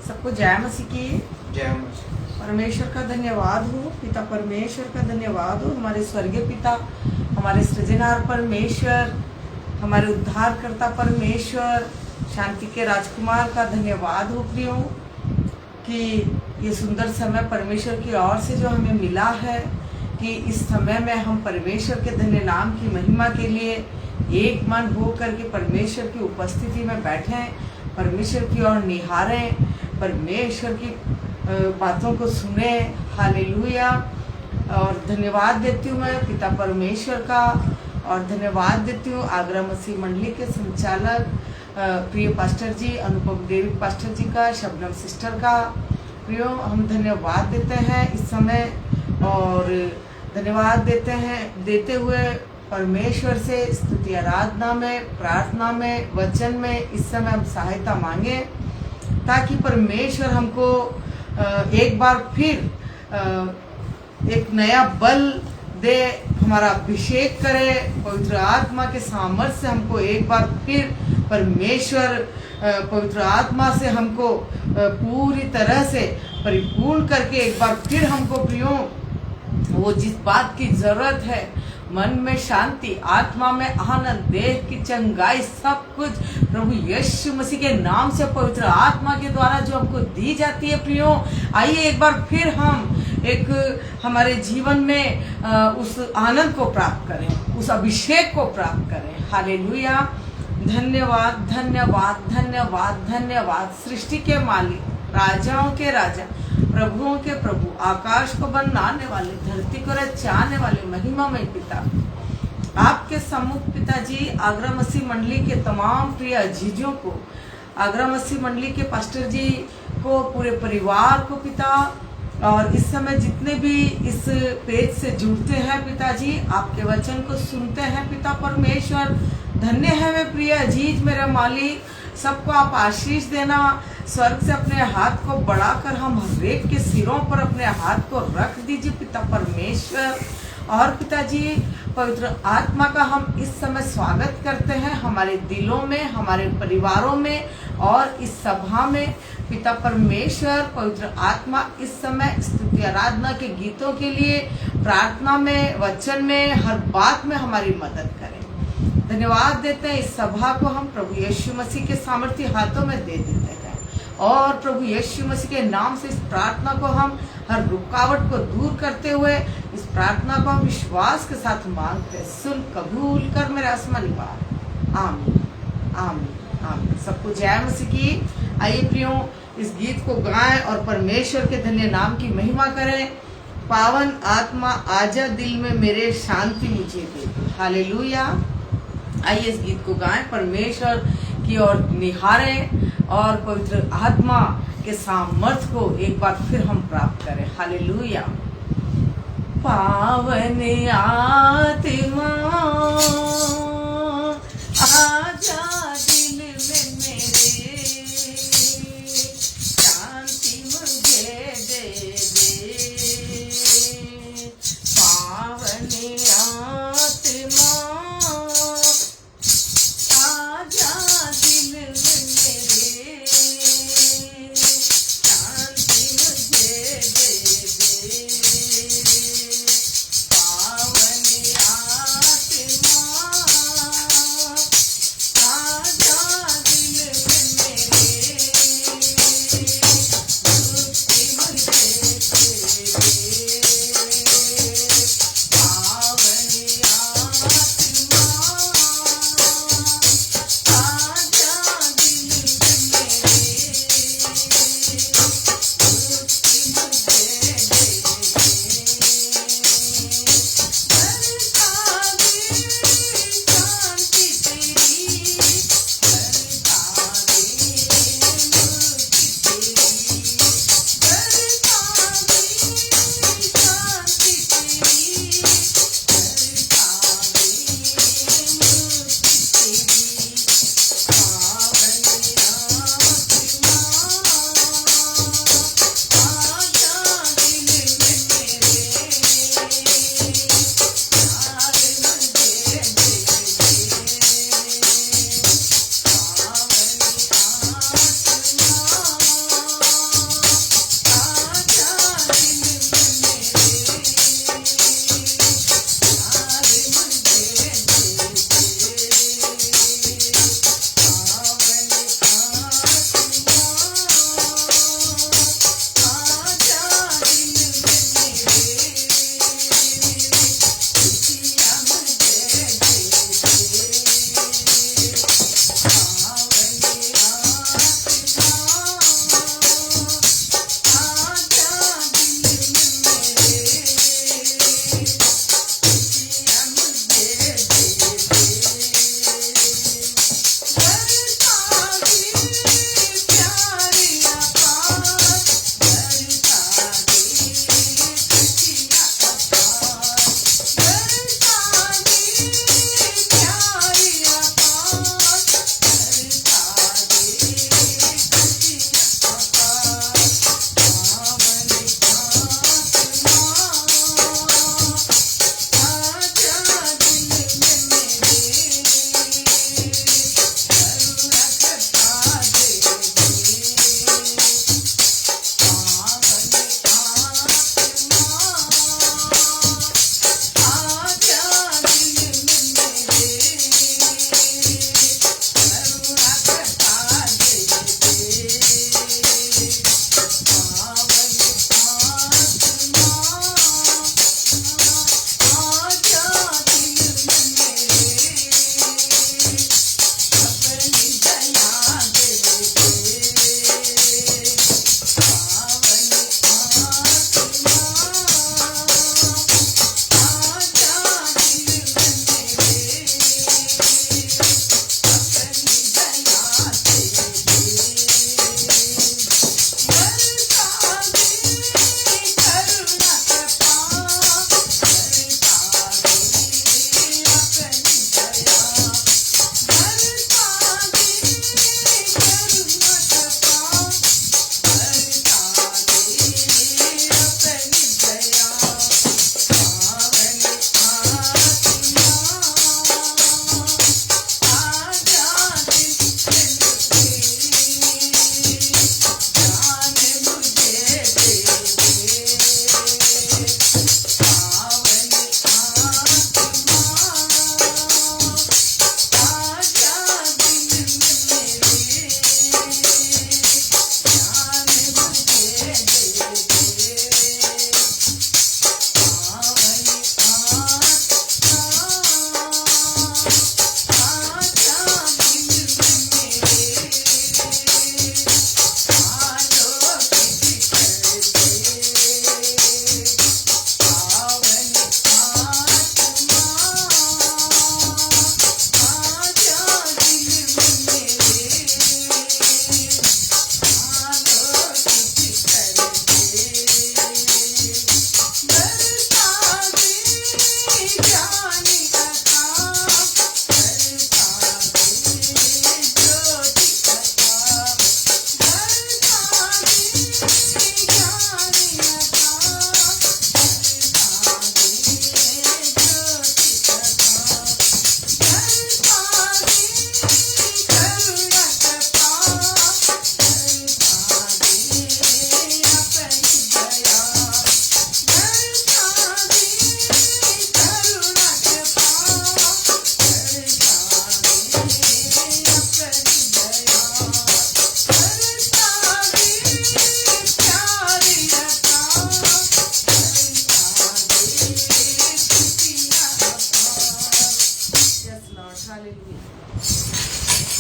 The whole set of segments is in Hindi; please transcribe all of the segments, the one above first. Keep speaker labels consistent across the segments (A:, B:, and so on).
A: सबको जय मसीह की।
B: जय मसीह।
A: परमेश्वर का धन्यवाद हो, पिता परमेश्वर का धन्यवाद हो, हमारे स्वर्गीय पिता, हमारे सृजनहार परमेश्वर, हमारे उद्धारकर्ता परमेश्वर, शांति के राजकुमार का धन्यवाद हो प्रियो कि ये सुंदर समय परमेश्वर की ओर से जो हमें मिला है कि इस समय में हम परमेश्वर के धन्य नाम की महिमा के लिए एक मन हो करके परमेश्वर की उपस्थिति में बैठें, परमेश्वर की ओर निहारें, परमेश्वर की बातों को सुने। हालेलुया। और धन्यवाद देती हूँ मैं पिता परमेश्वर का, और धन्यवाद देती हूँ आगरा मसीह मंडली के संचालक प्रिय पास्टर जी, अनुपम देवी पास्टर जी का, शबनम सिस्टर का। प्रियो, हम धन्यवाद देते हैं इस समय, और धन्यवाद देते हुए परमेश्वर से स्तुति आराधना में, प्रार्थना में, वचन में इस समय हम सहायता मांगे, ताकि परमेश्वर हमको एक बार फिर एक नया बल दे, हमारा अभिषेक करे, पवित्र आत्मा के सामर्थ्य से हमको एक बार फिर परमेश्वर पवित्र आत्मा से हमको पूरी तरह से परिपूर्ण करके एक बार फिर हमको प्रियो वो जिस बात की जरूरत है, मन में शांति, आत्मा में आनंद, देह की चंगाई, सब कुछ प्रभु यीशु मसीह के नाम से पवित्र आत्मा के द्वारा जो हमको दी जाती है प्रियो, आइए एक बार फिर हम एक हमारे जीवन में उस आनंद को प्राप्त करें, उस अभिषेक को प्राप्त करें। हालेलुया। धन्यवाद धन्यवाद धन्यवाद धन्यवाद। सृष्टि के मालिक, राजाओं के राजा, प्रभुओं के प्रभु, आकाश को बनाने वाले, धरती को रचाने वाले महिमामय पिता, आपके सम्मुख पिताजी आगरा मसीह मंडली के तमाम प्रिय अजीजों को, आगरा मसीह मंडली के पास्टर जी को, पूरे परिवार को पिता, और इस समय जितने भी इस पेज से जुड़ते हैं पिताजी, आपके वचन को सुनते हैं पिता परमेश्वर, धन्य है वे प्रिय अजीज मेरे मालिक, सबको आप आशीष देना। स्वर्ग से अपने हाथ को बढ़ाकर हम हरेक के सिरों पर अपने हाथ को रख दीजिए पिता परमेश्वर। और पिताजी, पवित्र आत्मा का हम इस समय स्वागत करते हैं हमारे दिलों में, हमारे परिवारों में और इस सभा में पिता परमेश्वर। पवित्र आत्मा इस समय स्तुति आराधना के गीतों के लिए, प्रार्थना में, वचन में, हर बात में हमारी मदद करें। धन्यवाद देते हैं, इस सभा को हम प्रभु यीशु मसीह के सामर्थ्य हाथों में दे देते हैं, और प्रभु यीशु मसीह के नाम से इस प्रार्थना को हम हर रुकावट को दूर करते हुए इस प्रार्थना को हम विश्वास के साथ मांगते हैं। सुन, कबूल कर मेरा आसमानी बाप। आमीन आमीन आमीन। सबको जय मसीह की। आइए प्रियो, इस गीत को गाएं और परमेश्वर के धन्य नाम की महिमा करें। पावन आत्मा आजा दिल में मेरे, शांति मुझे दे। हालेलुया। आइए इस गीत को गाएं, परमेश्वर की ओर निहारें और पवित्र आत्मा के सामर्थ्य को एक बार फिर हम प्राप्त करें। हालेलुया। पावन आत्मा आजा दिल में मेरे, शांति मुझे दे दे। पावन आत्मा आजा दिल में मेरे, शांति मुझे दे दे। पावन आत्मा आजा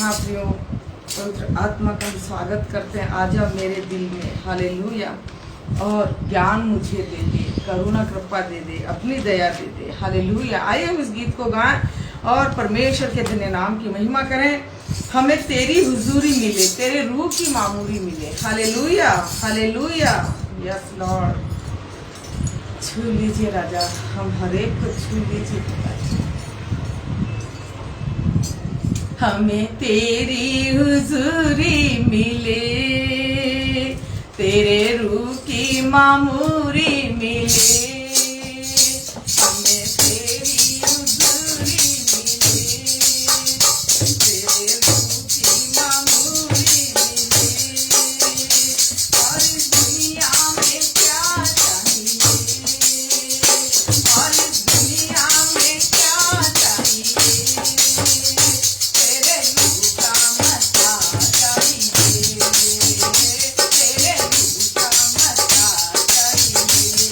A: हाँ प्रियो, पवित्र आत्मा का हम स्वागत करते हैं। आ जा मेरे दिल में, हालेलुया। और ज्ञान मुझे दे दे, करुणा कृपा दे दे, अपनी दया दे दे, हालेलुया। आइए हम इस गीत को गाएं और परमेश्वर के धन्य नाम की महिमा करें। हमें तेरी हुजूरी मिले, तेरे रूह की मामूरी मिले, हालेलुया हालेलुया। यस लॉर्ड, छू लीजिए राजा, हम हर एक को छू लीजिए पिताजी। हमें तेरी हुजूरी मिले, तेरे रूह की मामूरी मिले, हमें तेरी हुजूरी मिले, तेरे रूह की मामूरी मिले। और इस दुनिया में क्या चाहिए, और इस दुनिया में क्या चाहिए, तेरे रूह का मसा चाहिए, तेरे रूह का मसा चाहिए।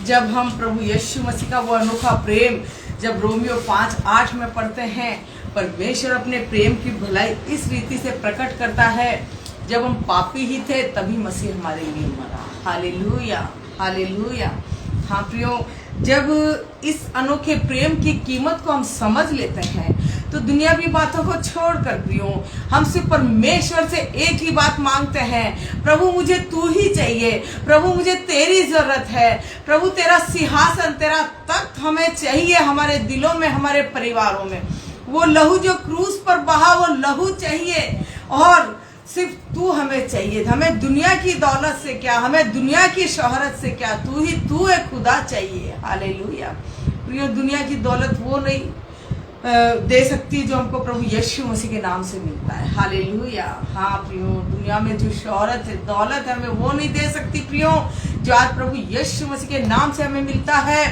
A: जब हम प्रभु यीशु मसीह का वो अनोखा प्रेम जब रोमियो 5:8 में पढ़ते हैं, परमेश्वर अपने प्रेम की भलाई इस रीति से प्रकट करता है, जब हम पापी ही थे तभी मसीह हमारे लिए मरा। Hallelujah, hallelujah. हाँ प्रियो, जब इस अनोखे प्रेम की कीमत को हम समझ लेते हैं तो दुनियावी बातों को छोड़कर प्रियो हम सिर्फ परमेश्वर से एक ही बात मांगते हैं, प्रभु मुझे तू ही चाहिए, प्रभु मुझे तेरी जरूरत है, प्रभु तेरा सिंहासन, तेरा तख्त हमें चाहिए हमारे दिलों में, हमारे परिवारों में। वो लहू जो क्रूस पर बहा, वो लहू चाहिए और सिर्फ तू हमें चाहिए। हमें दुनिया की दौलत से क्या, हमें दुनिया की शोहरत से क्या, तू है खुदा चाहिए। हालेलुया। प्रियो, दुनिया की दौलत वो नहीं दे सकती जो हमको प्रभु यीशु मसीह के नाम से मिलता है। हालेलुया। हाँ प्रियो, दुनिया में जो शोहरत है, दौलत है, हमें वो नहीं दे सकती प्रियो जो आज प्रभु यीशु मसीह के नाम से हमें मिलता है।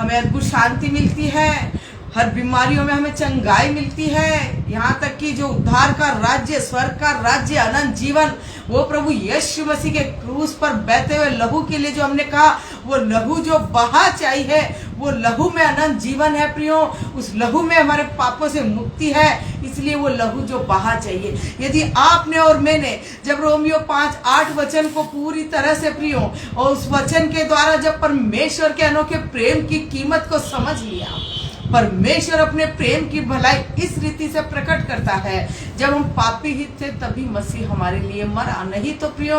A: हमें अद्भुत शांति मिलती है, हर बीमारियों में हमें चंगाई मिलती है, यहाँ तक कि जो उद्धार का राज्य, स्वर्ग का राज्य, अनंत जीवन, वो प्रभु यीशु मसीह के क्रूस पर बहते हुए लहू के लिए जो हमने कहा, वो लहू जो बहा चाहिए, वो लहू में अनंत जीवन है प्रियो। उस लहू में हमारे पापों से मुक्ति है, इसलिए वो लहू जो बहा चाहिए। यदि आपने और मैंने जब रोमियो 5:8 वचन को पूरी तरह से प्रियो और उस वचन के द्वारा जब परमेश्वर के अनोखे प्रेम की कीमत को समझ लिया, परमेश्वर अपने प्रेम की भलाई इस रीति से प्रकट करता है, जब हम पापी ही थे तभी मसीह हमारे लिए मरा। नहीं तो प्रियो,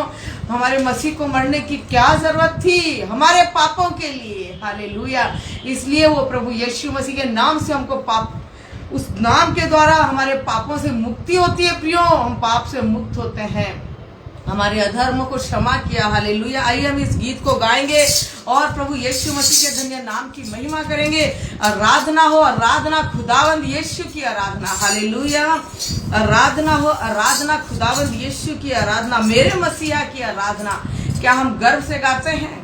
A: हमारे मसीह को मरने की क्या जरूरत थी हमारे पापों के लिए। हालेलुया। इसलिए वो प्रभु यीशु मसीह के नाम से हमको पाप, उस नाम के द्वारा हमारे पापों से मुक्ति होती है प्रियो। हम पाप से मुक्त होते हैं, हमारे अधर्म को क्षमा किया। हालेलुया। आइए हम इस गीत को गाएंगे और प्रभु यीशु मसीह के धन्य नाम की महिमा करेंगे। आराधना हो, आराधना खुदावंद यीशु की आराधना। हालेलुया। आराधना हो, आराधना खुदावंद यीशु की आराधना, मेरे मसीहा की आराधना। क्या हम गर्व से गाते हैं?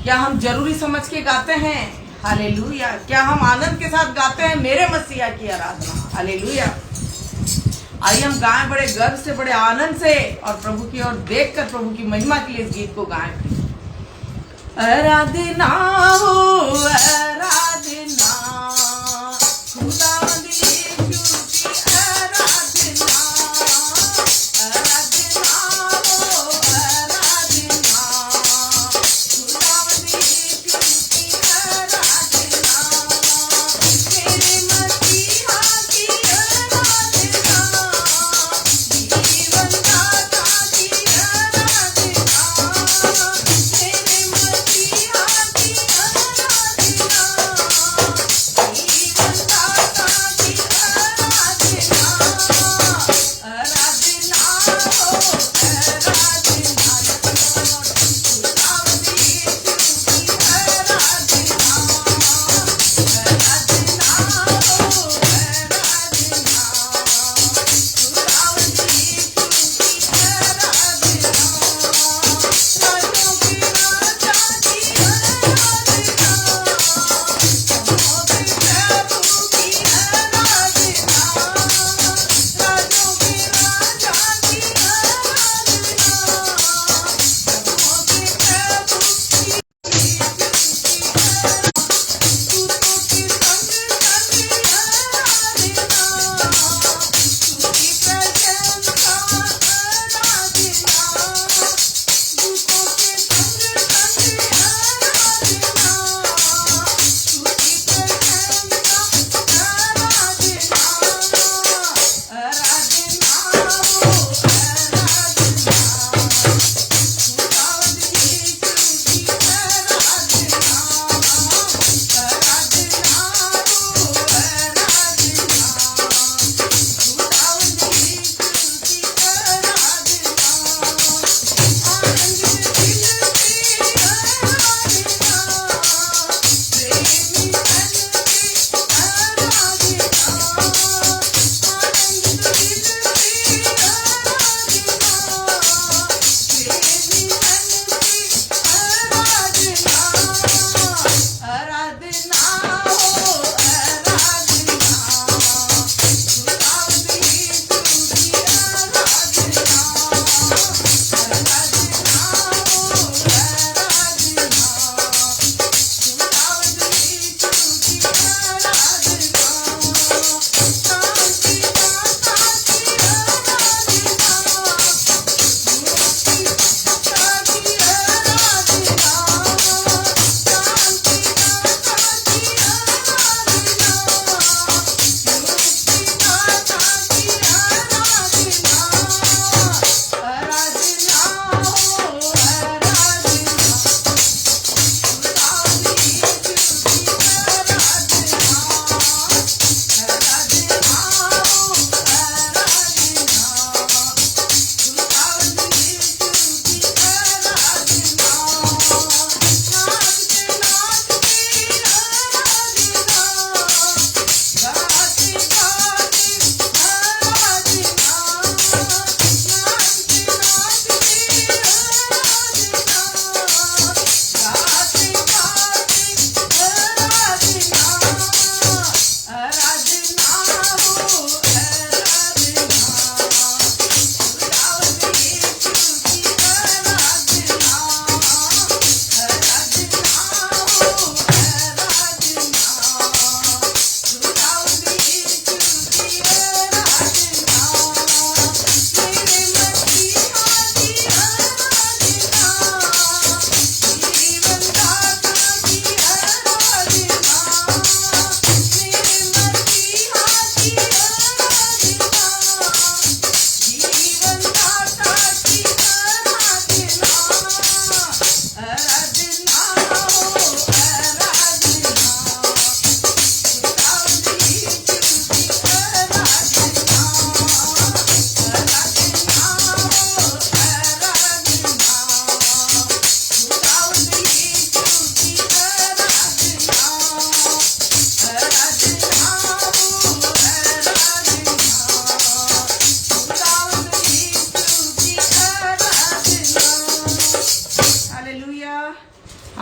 A: क्या हम जरूरी समझ के गाते हैं? हालेलुया। क्या हम आनंद के साथ गाते हैं मेरे मसीहा की आराधना? हालेलुया। आइए हम गाएं बड़े गर्व से, बड़े आनंद से और प्रभु की ओर देखकर प्रभु की महिमा के लिए इस गीत को गाएं। आराधना हो, आराधना खुदावंद यीशु की आराधना, आराधना हो, आराधना खुदावंद यीशु की आराधना, मेरे मसीहा की आराधना, जीवन दाता की आराधना, मेरे मसीहा की आराधना।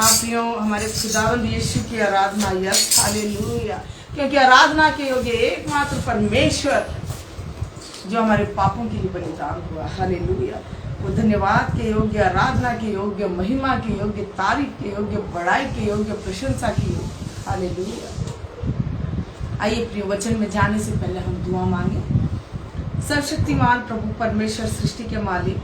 A: आप यो हमारे खुदावंद यीशु की आराधना, यस हालेलुया, क्योंकि आराधना के योग्य एकमात्र परमेश्वर जो हमारे पापों के लिए बलिदान हुआ, हालेलुया, वो धन्यवाद के योग्य, आराधना के योग्य, महिमा के योग्य, तारीफ के योग्य, बड़ाई के योग्य, प्रशंसा की योग्य, हालेलुया। आइए प्रिय वचन में जाने से पहले हम दुआ मांगे। सर्वशक्तिमान प्रभु परमेश्वर, सृष्टि के मालिक,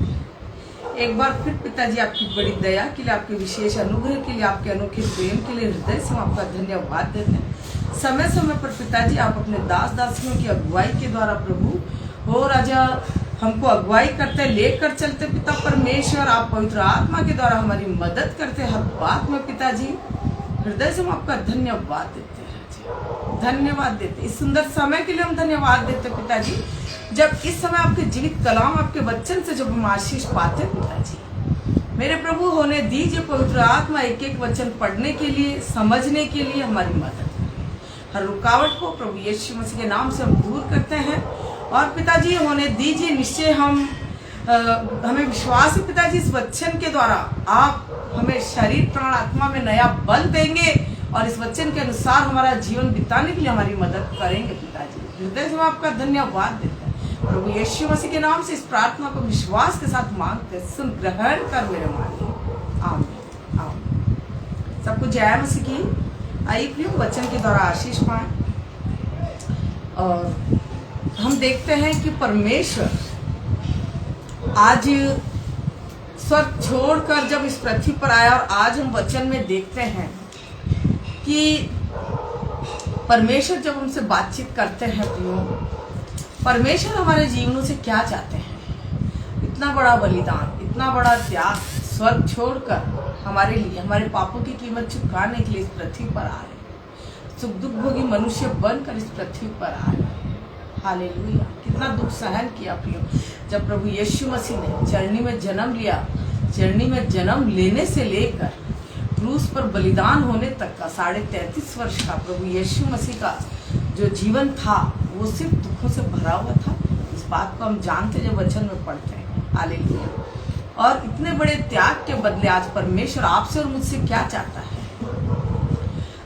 A: एक बार फिर पिताजी आपकी बड़ी दया के लिए, आपके विशेष अनुग्रह के लिए, आपके अनोखे प्रेम के लिए हृदय से हम आपका धन्यवाद देते हैं। समय समय पर पिताजी आप अपने दास दासियों की अगुवाई के द्वारा प्रभु हो राजा हमको अगुवाई करते, लेकर चलते पिता परमेश्वर, आप पवित्र आत्मा के द्वारा हमारी मदद करते हर बात में पिताजी, हृदय से हम आपका धन्यवाद देते हैं, धन्यवाद देते। इस सुंदर समय के लिए हम धन्यवाद देते पिताजी, जब इस समय आपके जीवित कलाम, आपके वचन से जब हम आशीष पाते पिताजी, मेरे प्रभु होने दीजिए पवित्र आत्मा एक एक वचन पढ़ने के लिए, समझने के लिए हमारी मदद करें। हर रुकावट को प्रभु यीशु मसीह के नाम से हम दूर करते हैं और पिताजी होने दीजिए निश्चय हमें विश्वास है पिताजी, इस वचन के द्वारा आप हमें शरीर प्राण आत्मा में नया बल देंगे और इस वचन के अनुसार हमारा जीवन बिताने के लिए हमारी मदद करेंगे पिताजी। हृदय से आपका धन्यवाद देते हैं प्रभु यीशु मसीह के नाम से इस प्रार्थना को विश्वास के साथ मांगते, सुन ग्रहण कर मेरे मालिक, आमीन आमीन। सबको जय मसीह की। आइए प्रिय वचन के द्वारा आशीष पाएं और हम देखते हैं कि परमेश्वर आज स्वर्ग छोड़कर जब इस पृथ्वी पर आया, और आज हम वचन में देखते हैं कि परमेश्वर जब हमसे बातचीत करते हैं प्रियो, परमेश्वर हमारे जीवनों से क्या चाहते हैं। इतना बड़ा बलिदान, इतना बड़ा त्याग, स्वर्ग छोड़कर हमारे लिए, हमारे पापों की कीमत चुकाने के लिए इस पृथ्वी पर आ रहे, सुख दुख भोगी मनुष्य बनकर इस पृथ्वी पर आ रहे, हालेलुया। कितना दुख सहन किया प्रियो, जब प्रभु यीशु मसीह ने चरनी में जन्म लिया, चरनी में जन्म लेने से लेकर क्रूस पर बलिदान होने तक का 33.5 वर्ष का प्रभु यीशु मसीह का जो जीवन था वो सिर्फ दुखों से भरा हुआ था। इस बात को हम जानते जब वचन में पढ़ते हैं, हालेलुया। और इतने बड़े त्याग के बदले आज परमेश्वर आपसे और मुझसे क्या चाहता है,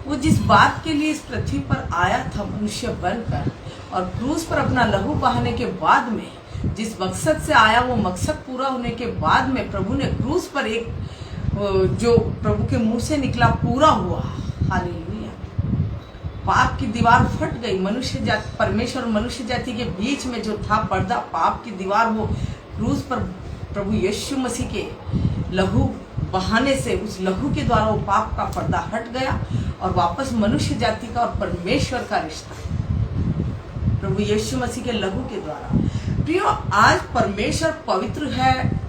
A: वो जिस बात के लिए इस पृथ्वी पर आया था मनुष्य बनकर, और क्रूस पर अपना लहू बहाने के बाद में जिस मकसद से आया वो मकसद पूरा होने के बाद में प्रभु ने क्रूस पर एक जो प्रभु के मुंह से निकला पूरा हुआ, हालेलुया। पाप की दीवार फट गई, मनुष्य जाति, परमेश्वर और मनुष्य जाति के बीच में जो था पर्दा, पाप की दीवार, वो क्रूस पर प्रभु यीशु मसीह के लहू बहाने से, उस लहू के द्वारा वो पाप का पर्दा हट गया और वापस मनुष्य जाति का और परमेश्वर का रिश्ता प्रभु यीशु मसीह के लहू के द्वारा। प्रियो, आज परमेश्वर पवित्र है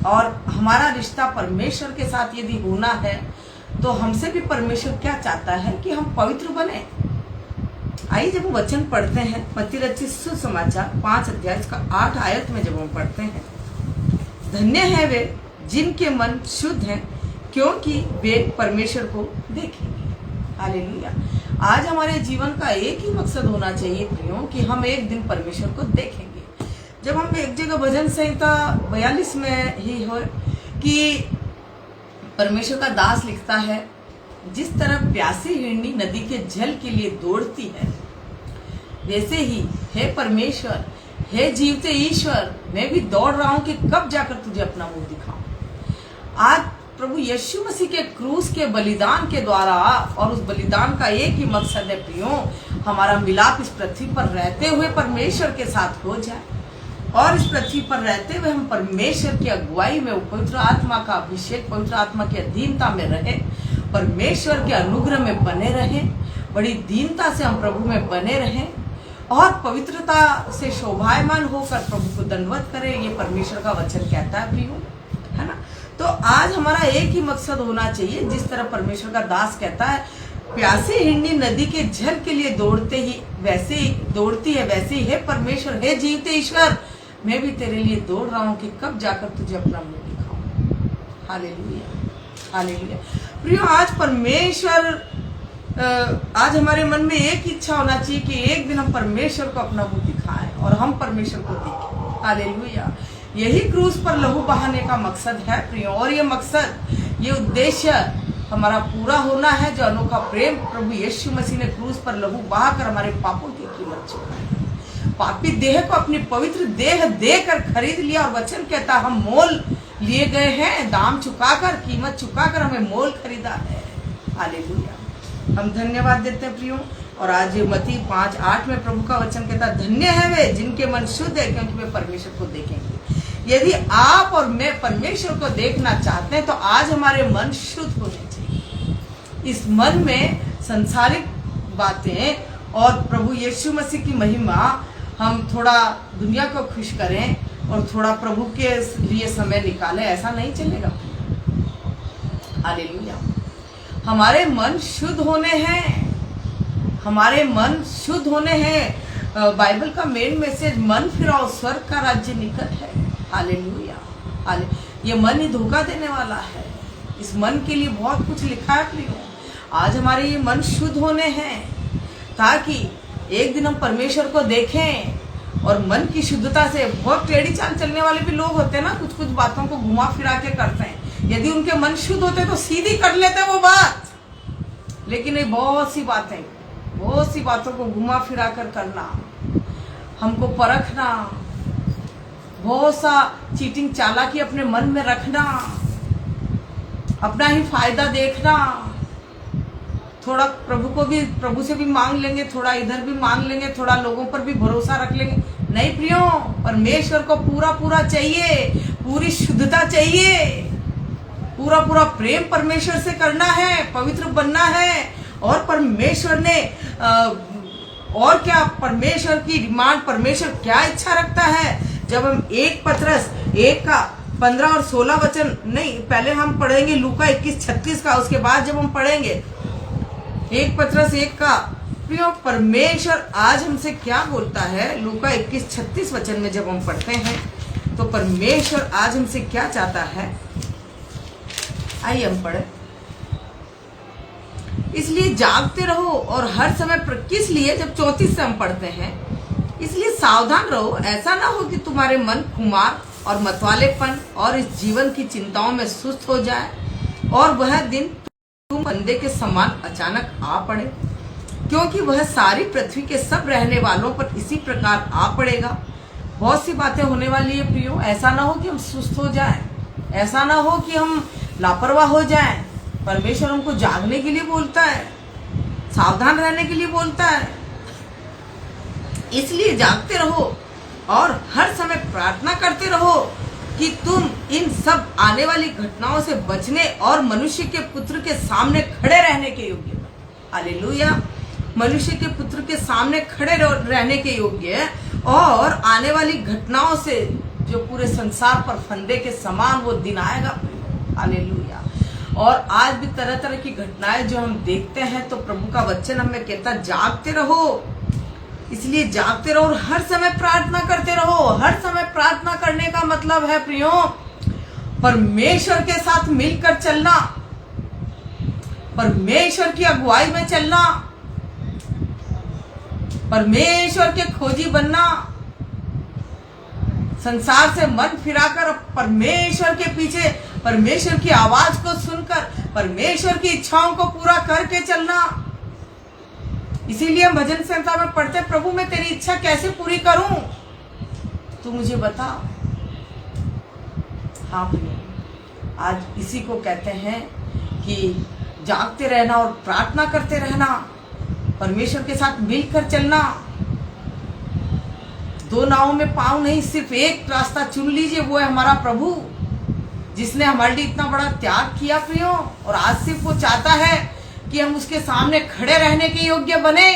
A: और हमारा रिश्ता परमेश्वर के साथ यदि होना है तो हमसे भी परमेश्वर क्या चाहता है कि हम पवित्र बने। आइए जब हम वचन पढ़ते हैं मत्ती रचित सुसमाचार 5 अध्याय का 8 आयत में जब हम पढ़ते हैं, धन्य है वे जिनके मन शुद्ध हैं क्योंकि वे परमेश्वर को देखेंगे, हालेलुया। आज हमारे जीवन का एक ही मकसद होना चाहिए प्रियो कि हम एक दिन परमेश्वर को देखेंगे। जब हम एक जगह भजन संहिता 42 में ही हो कि परमेश्वर का दास लिखता है, जिस तरह प्यासी हिरनी नदी के जल के लिए दौड़ती है, वैसे ही हे परमेश्वर, हे जीवते ईश्वर, मैं भी दौड़ रहा हूं कि कब जाकर तुझे अपना मुंह दिखाऊं। आज प्रभु यीशु मसीह के क्रूस के बलिदान के द्वारा, और उस बलिदान का एक ही मकसद है प्रियो, हमारा मिलाप इस पृथ्वी पर रहते हुए परमेश्वर के साथ हो जाए, और इस पृथ्वी पर रहते हुए हम परमेश्वर की अगुवाई में, पवित्र आत्मा का अभिषेक, पवित्र आत्मा की अधीनता में रहे, परमेश्वर के अनुग्रह में बने रहे, बड़ी दीनता से हम प्रभु में बने रहें और पवित्रता से शोभायमान होकर प्रभु को दंडवत करें। ये परमेश्वर का वचन कहता है प्रियो, है ना। तो आज हमारा एक ही मकसद होना चाहिए, जिस तरह परमेश्वर का दास कहता है, प्यासी हिरनी नदी के जल के लिए दौड़ती है, वैसे ही हे परमेश्वर, हे जीवते ईश्वर, मैं भी तेरे लिए दौड़ रहा हूं कि कब जाकर तुझे अपना मुंह दिखाऊं। Hallelujah, hallelujah. प्रियो, आज परमेश्वर, आज हमारे मन में एक इच्छा होना चाहिए कि एक दिन हम परमेश्वर को अपना मुंह दिखाएं और हम परमेश्वर को देखें। हालेलुया। यही क्रूस पर लहू बहाने का मकसद है प्रियो, और ये मकसद, ये उद्देश्य हमारा पूरा होना है, जो अनोखा प्रेम प्रभु यीशु मसीह ने क्रूस पर लहू बहाकर हमारे पापों की कीमत चुकाई। पापी देह को अपनी पवित्र देह देकर खरीद लिया, और वचन कहता हम मोल लिए गए हैं, दाम चुकाकर, कीमत चुकाकर हमें मोल खरीदा है। हालेलुया। हम धन्यवाद देते हैं प्रियो। और आज मत्ती 5:8 में प्रभु का वचन कहता धन्य है वे जिनके मन शुद्ध है, क्योंकि वे परमेश्वर को देखेंगे। यदि आप और मैं परमेश्वर को देखना चाहते हैं तो आज हमारे मन शुद्ध होने चाहिए। इस मन में संसारिक बातें और प्रभु यीशु मसीह की महिमा, हम थोड़ा दुनिया को खुश करें और थोड़ा प्रभु के लिए समय निकालें, ऐसा नहीं चलेगा। हालेलुया। हमारे मन शुद्ध होने हैं, हमारे मन शुद्ध होने हैं। बाइबल का मेन मैसेज मन फिराओ स्वर्ग का राज्य निकट है। हालेलुया। ये मन ही धोखा देने वाला है। इस मन के लिए बहुत कुछ लिखा है प्रियो। आज हमारे ये मन शुद्ध होने हैं ताकि एक दिन हम परमेश्वर को देखें। और मन की शुद्धता से, बहुत टेढ़ी चाल चलने वाले भी लोग होते हैं ना, कुछ कुछ बातों को घुमा फिरा के करते हैं। यदि उनके मन शुद्ध होते तो सीधी कर लेते वो बात, लेकिन ये बहुत सी बातों को घुमा फिरा कर करना, हमको परखना, बहुत सा चीटिंग चालाकी अपने मन में रखना, अपना ही फायदा देखना, थोड़ा प्रभु से भी मांग लेंगे, थोड़ा इधर भी मांग लेंगे, थोड़ा लोगों पर भी भरोसा रख लेंगे। नहीं प्रियो, परमेश्वर को पूरा चाहिए, पूरी शुद्धता चाहिए, पूरा प्रेम परमेश्वर से करना है, पवित्र बनना है। और परमेश्वर ने और क्या, परमेश्वर की डिमांड, परमेश्वर क्या इच्छा रखता है। जब हम 1 पतरस 1 का 15 और 16 वचन, नहीं पहले हम पढ़ेंगे लूका 21:36 का, उसके बाद जब हम पढ़ेंगे 1 पतरस 1 का, प्रियो परमेश्वर आज हमसे क्या बोलता है। लूका 21:36 वचन में जब हम पढ़ते हैं तो परमेश्वर आज हमसे क्या चाहता है, आइए हम पढ़े। इसलिए जागते रहो और हर समय किस लिए, जब 34 से हम पढ़ते हैं, इसलिए सावधान रहो, ऐसा ना हो कि तुम्हारे मन खुमार और मतवालेपन और इस जीवन की चिंताओं में सुस्त हो जाए और वह दिन तुम बंदे के समान अचानक आ पड़े, क्योंकि वह सारी पृथ्वी के सब रहने वालों पर इसी प्रकार आ पड़ेगा। बहुत सी बातें होने वाली है प्रियो। ऐसा ना हो कि हम सुस्त हो जाएं, ऐसा ना हो कि हम लापरवाह हो जाएं। परमेश्वर हमको जागने के लिए बोलता है, सावधान रहने के लिए बोलता है। इसलिए जागते रहो और हर समय प्रार्थना करते रहो कि तुम इन सब आने वाली घटनाओं से बचने और मनुष्य के पुत्र के सामने खड़े रहने के योग्य। हालेलुया। मनुष्य के पुत्र के सामने खड़े रहने के योग्य और आने वाली घटनाओं से, जो पूरे संसार पर फंदे के समान वो दिन आएगा। हालेलुया। और आज भी तरह तरह की घटनाएं जो हम देखते हैं, तो प्रभु का वचन हमें कहता जागते रहो। इसलिए जागते रहो और हर समय प्रार्थना करते रहो। हर समय प्रार्थना करने का मतलब है प्रियो, परमेश्वर के साथ मिलकर चलना, परमेश्वर की अगुवाई में चलना, परमेश्वर के खोजी बनना, संसार से मन फिराकर परमेश्वर के पीछे, परमेश्वर की आवाज को सुनकर परमेश्वर की इच्छाओं को पूरा करके चलना। इसीलिए हम भजन संहिता में पढ़ते, प्रभु मैं तेरी इच्छा कैसे पूरी करूं, तू मुझे बता। हाँ भैया, आज इसी को कहते हैं कि जागते रहना और प्रार्थना करते रहना, परमेश्वर के साथ मिलकर चलना। 2 नावों में पाँव नहीं, सिर्फ एक रास्ता चुन लीजिए, वो है हमारा प्रभु, जिसने हमारे लिए इतना बड़ा त्याग किया प्रियो। और आज सिर्फ वो चाहता है कि हम उसके सामने खड़े रहने के योग्य बने।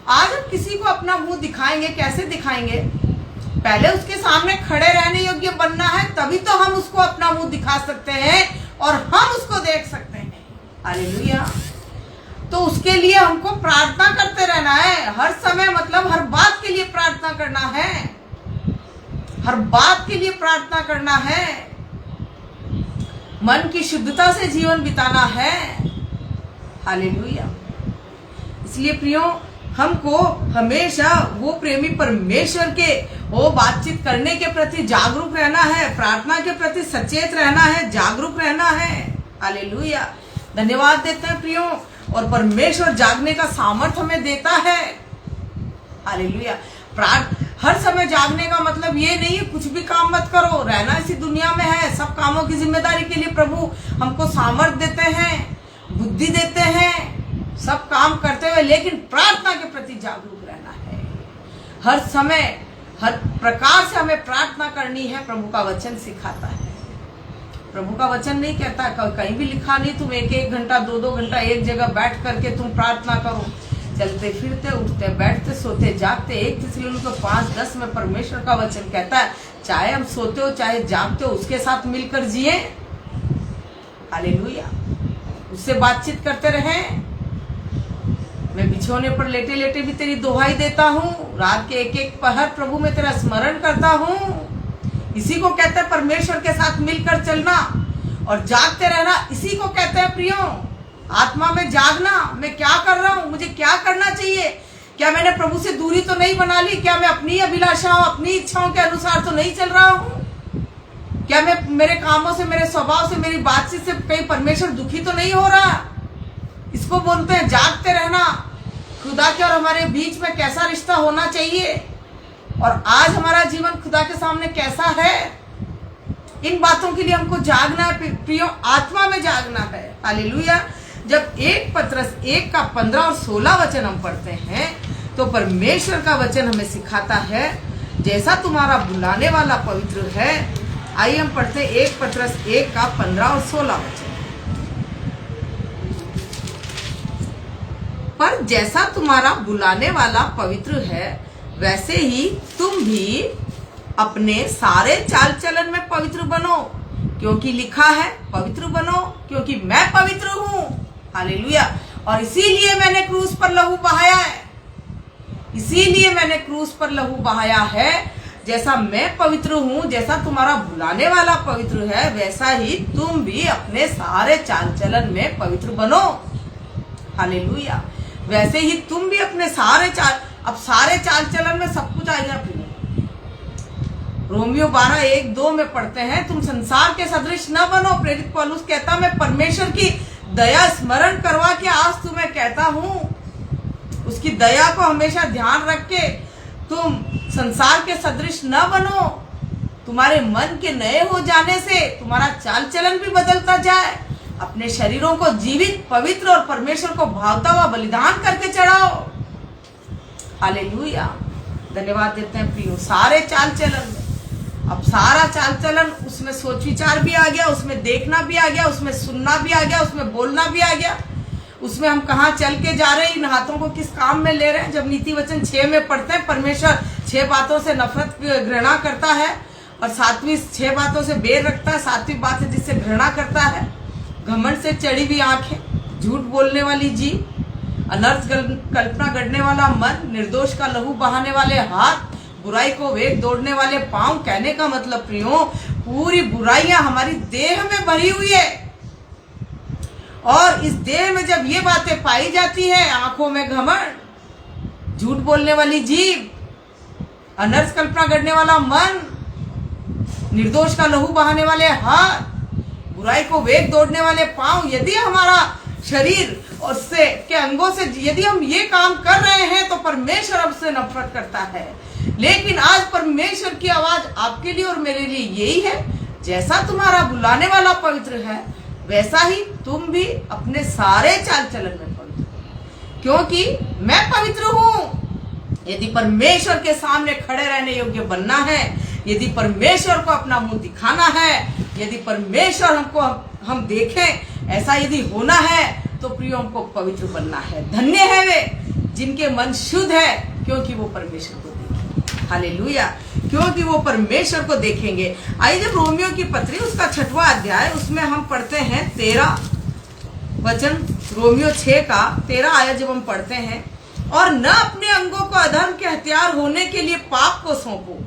A: आज हम किसी को अपना मुंह दिखाएंगे, कैसे दिखाएंगे? पहले उसके सामने खड़े रहने योग्य बनना है, तभी तो हम उसको अपना मुंह दिखा सकते हैं और हम उसको देख सकते हैं। हालेलुया। तो उसके लिए हमको प्रार्थना करते रहना है हर समय, मतलब हर बात के लिए प्रार्थना करना है, हर बात के लिए प्रार्थना करना है, मन की शुद्धता से जीवन बिताना है। हालेलुया। इसलिए प्रियो, हमको हमेशा वो प्रेमी परमेश्वर के वो बातचीत करने के प्रति जागरूक रहना है, प्रार्थना के प्रति सचेत रहना है, जागरूक रहना है। हालेलुया। धन्यवाद देते हैं प्रियो। और परमेश्वर जागने का सामर्थ्य हमें देता है। हालेलुया। हर समय जागने का मतलब ये नहीं है कुछ भी काम मत करो, रहना इसी दुनिया में है। सब कामों की जिम्मेदारी के लिए प्रभु हमको सामर्थ्य देते हैं, बुद्धि देते हैं, सब काम करते हुए, लेकिन प्रार्थना के प्रति जागरूक रहना है। हर समय हर प्रकार से हमें प्रार्थना करनी है। प्रभु का वचन सिखाता है। प्रभु का वचन नहीं कहता, कहीं भी लिखा नहीं तुम 1-1 घंटा 2-2 घंटा एक जगह बैठ करके तुम प्रार्थना करो। चलते फिरते, उठते बैठते, सोते जागते, 1 थिस्सलुनीके 5:10 में परमेश्वर का वचन कहता है, चाहे हम सोते हो चाहे जागते हो, उसके साथ मिलकर जिए। हालेलुया। उससे बातचीत करते रहें। मैं बिछौने पर लेटे लेटे भी तेरी दुहाई देता हूँ, रात के 1-1 पहर प्रभु में तेरा स्मरण करता हूँ। इसी को कहते हैं परमेश्वर के साथ मिलकर चलना और जागते रहना। इसी को कहते हैं प्रियो आत्मा में जागना। मैं क्या कर रहा हूँ, मुझे क्या करना चाहिए? क्या मैंने प्रभु से दूरी तो नहीं बना ली? क्या मैं अपनी अभिलाषाओं, अपनी इच्छाओं के अनुसार तो नहीं चल रहा हूँ? क्या मैं मेरे कामों से, मेरे स्वभाव से, मेरी बातचीत से कहीं परमेश्वर दुखी तो नहीं हो रहा? इसको बोलते हैं जागते रहना। खुदा के और हमारे बीच में कैसा रिश्ता होना चाहिए और आज हमारा जीवन खुदा के सामने कैसा है, इन बातों के लिए हमको जागना है प्रियो, आत्मा में जागना है। हालेलुया। जब 1 पत्रस 1 का 15 और 16 वचन हम पढ़ते हैं तो परमेश्वर का वचन हमें सिखाता है, जैसा तुम्हारा बुलाने वाला पवित्र है। आइए हम पढ़ते हैं 1 पत्रस 1 का 15 और 16 वचन। पर जैसा तुम्हारा बुलाने वाला पवित्र है, वैसे ही तुम भी अपने सारे चाल चलन में पवित्र बनो, क्योंकि लिखा है पवित्र बनो क्योंकि मैं पवित्र हूँ। हालेलुया। और इसीलिए मैंने क्रूस पर लहू बहाया है। इसीलिए मैंने क्रूस पर लहू बहाया है। जैसा मैं पवित्र हूँ, जैसा तुम्हारा बुलाने वाला पवित्र है, वैसा ही तुम भी अपने सारे चाल चलन में पवित्र बनो। हालेलुया। वैसे ही तुम भी अपने सारे चाल चलन में सब कुछ आएगा। रोमियो 12:1-2 में पढ़ते हैं, तुम संसार के सदृश न बनो। प्रेरित पौलुस कहता, मैं परमेश्वर की दया स्मरण करवा के आज तुम्हें कहता हूँ, उसकी दया को हमेशा ध्यान रख के तुम संसार के सदृश न बनो। तुम्हारे मन के नए हो जाने से तुम्हारा चाल चलन भी बदलता जाए। अपने शरीरों को जीवित, पवित्र और परमेश्वर को भावता हुआ बलिदान करके चढ़ाओ। हालेलुया। धन्यवाद देते हैं प्रियो। सारे चाल चलन में, अब सारा चाल चलन, उसमें सोच विचार भी आ गया, उसमें देखना भी आ गया, उसमें सुनना भी आ गया, उसमें बोलना भी आ गया, उसमें हम कहाँ चल के जा रहे हैं, इन हाथों को किस काम में ले रहे हैं। जब नीति वचन 6 में पढ़ते हैं, परमेश्वर 6 बातों से नफरत घृणा करता है और 7वीं 6 बातों से बैर रखता है। 7वीं बात है जिससे घृणा करता है, घमंड से चढ़ी हुई आंखें, झूठ बोलने वाली जीभ, अनर्थ कल्पना गढ़ने वाला मन, निर्दोष का लहू बहाने वाले हाथ, बुराई को वेग दौड़ने वाले पांव। कहने का मतलब प्रियो, पूरी बुराइयां हमारी देह में भरी हुई है और इस देह में जब ये बातें पाई जाती है, आंखों में घमंड, झूठ बोलने वाली जीभ, अनर्थ कल्पना गढ़ने वाला मन, निर्दोष का लहू बहाने वाले हाथ, बुराई को वेग दौड़ने वाले पांव, यदि हमारा शरीर और से के अंगों से यदि हम ये काम कर रहे हैं तो परमेश्वर हमसे नफरत करता है। लेकिन आज परमेश्वर की आवाज आपके लिए और मेरे लिए यही है, जैसा तुम्हारा बुलाने वाला पवित्र है, वैसा ही तुम भी अपने सारे चाल चलन में पवित्र, क्योंकि मैं पवित्र हूँ। यदि परमेश्वर के सामने खड़े रहने योग्य बनना है, यदि परमेश्वर को अपना मुंह दिखाना है, यदि परमेश्वर हमको हम देखें, ऐसा यदि होना है तो प्रियो हमको पवित्र बनना है। धन्य है वे जिनके मन शुद्ध है, क्योंकि वो परमेश्वर को देखेंगे। हालेलुया। क्योंकि वो परमेश्वर को देखेंगे। आइए जब रोमियो की पत्री उसका 6वां अध्याय, उसमें हम पढ़ते हैं 13 वचन, रोमियो 6 का 13 आयत जब हम पढ़ते हैं, और न अपने अंगों को अधर्म के हथियार होने के लिए पाप को सौंपो,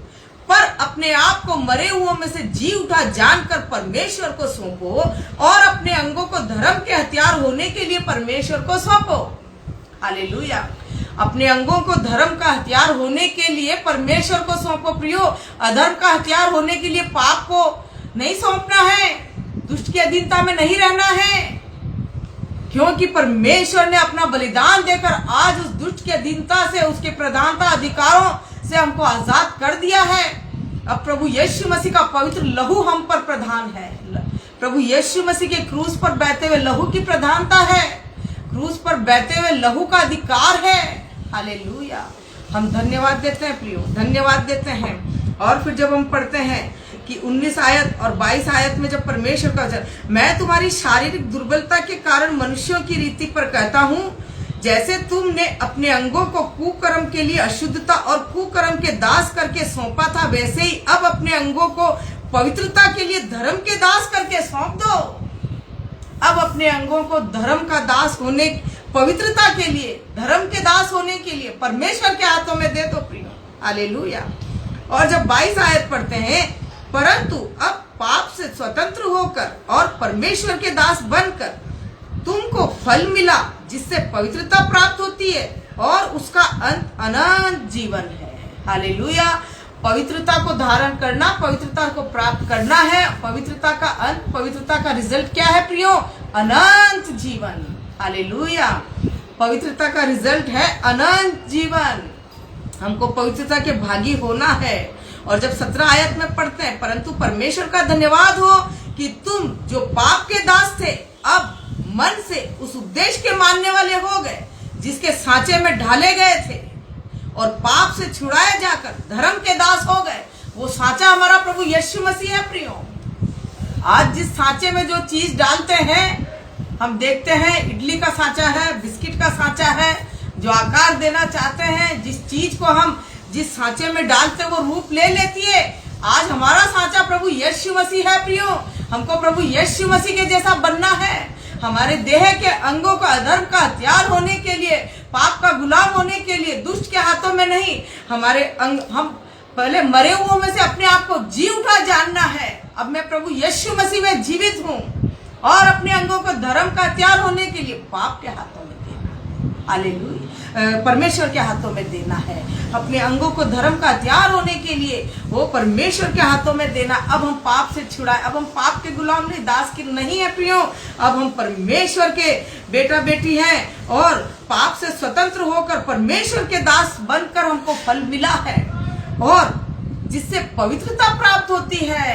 A: पर अपने आप को मरे हुओं में से जी उठा जानकर परमेश्वर को सौंपो, और अपने अंगों को धर्म के हथियार होने के लिए परमेश्वर को सौंपो। हालेलुया। अपने अंगों को धर्म का हथियार होने के लिए परमेश्वर को सौंपो प्रियो। अधर्म का हथियार होने के लिए पाप को नहीं सौंपना है, दुष्ट की अधीनता में नहीं रहना है। क्योंकि परमेश्वर ने अपना बलिदान देकर आज उस दुष्ट के अधीनता से, उसके प्रधानता अधिकारों से हमको आजाद कर दिया है। अब प्रभु यीशु मसीह का पवित्र लहू हम पर प्रधान है। प्रभु यीशु मसीह के क्रूस पर बहते हुए लहू की प्रधानता है, क्रूस पर बहते हुए लहू का अधिकार है। हालेलुया। हम धन्यवाद देते हैं प्रियो, धन्यवाद देते हैं। और फिर जब हम पढ़ते हैं कि 19 आयत और 22 आयत में जब परमेश्वर का वचन, मैं तुम्हारी शारीरिक दुर्बलता के कारण मनुष्यों की रीति पर कहता हूँ, जैसे तुमने अपने अंगों को कुकर्म के लिए अशुद्धता और कुकर्म के दास करके सौंपा था, वैसे ही अब अपने अंगों को पवित्रता के लिए धर्म के दास करके सौंप दो। अब अपने अंगों को धर्म का दास होने, पवित्रता के लिए, धर्म के दास होने के लिए परमेश्वर के हाथों में दे दो प्रियो। हालेलुया। और जब 22 आयत पढ़ते हैं, परंतु अब पाप से स्वतंत्र होकर और परमेश्वर के दास बनकर तुमको फल मिला, जिससे पवित्रता प्राप्त होती है और उसका अंत अनंत जीवन है। हालेलुया। पवित्रता को धारण करना, पवित्रता को प्राप्त करना है। पवित्रता का अंत, पवित्रता का रिजल्ट क्या है प्रियो? अनंत जीवन। हालेलुया। पवित्रता का रिजल्ट है अनंत जीवन। हमको पवित्रता के भागी होना है। और जब 17 आयत में पढ़ते हैं, परंतु परमेश्वर का धन्यवाद हो कि तुम जो पाप के दास थे, अब मन से उस उपदेश के मानने वाले हो गए जिसके सांचे में ढाले गए थे, और पाप से छुड़ाए जाकर धर्म के दास हो गए। वो सांचा हमारा प्रभु यीशु मसीह है प्रियो। आज जिस सांचे में जो चीज डालते हैं, हम देखते हैं इडली का सांचा है, बिस्किट का सांचा है, जो आकार देना चाहते हैं, जिस चीज को हम जिस सांचे में डालते वो रूप ले लेती है। आज हमारा सांचा प्रभु यीशु मसीह है प्रियो। हमको प्रभु यीशु मसीह के जैसा बनना है। हमारे देह के अंगों का अधर्म का हथियार होने के लिए, पाप का गुलाम होने के लिए, दुष्ट के हाथों में नहीं, हमारे अंग, हम पहले मरे हुओं में से अपने आप को जी उठा जानना है। अब मैं प्रभु यीशु मसीह में जीवित हूँ, और अपने अंगों को धर्म का हथियार होने के लिए पाप के हाथों में देना। हालेलुया। परमेश्वर के हाथों में देना है। अपने अंगों को धर्म का हथियार होने के लिए वो परमेश्वर के हाथों में देना। अब हम पाप से छुड़ाए, अब हम पाप के गुलाम नहीं, दास की नहीं है प्रियो। अब हम परमेश्वर के बेटा बेटी हैं, और पाप से स्वतंत्र होकर परमेश्वर के दास बनकर हमको फल मिला है, और जिससे पवित्रता प्राप्त होती है,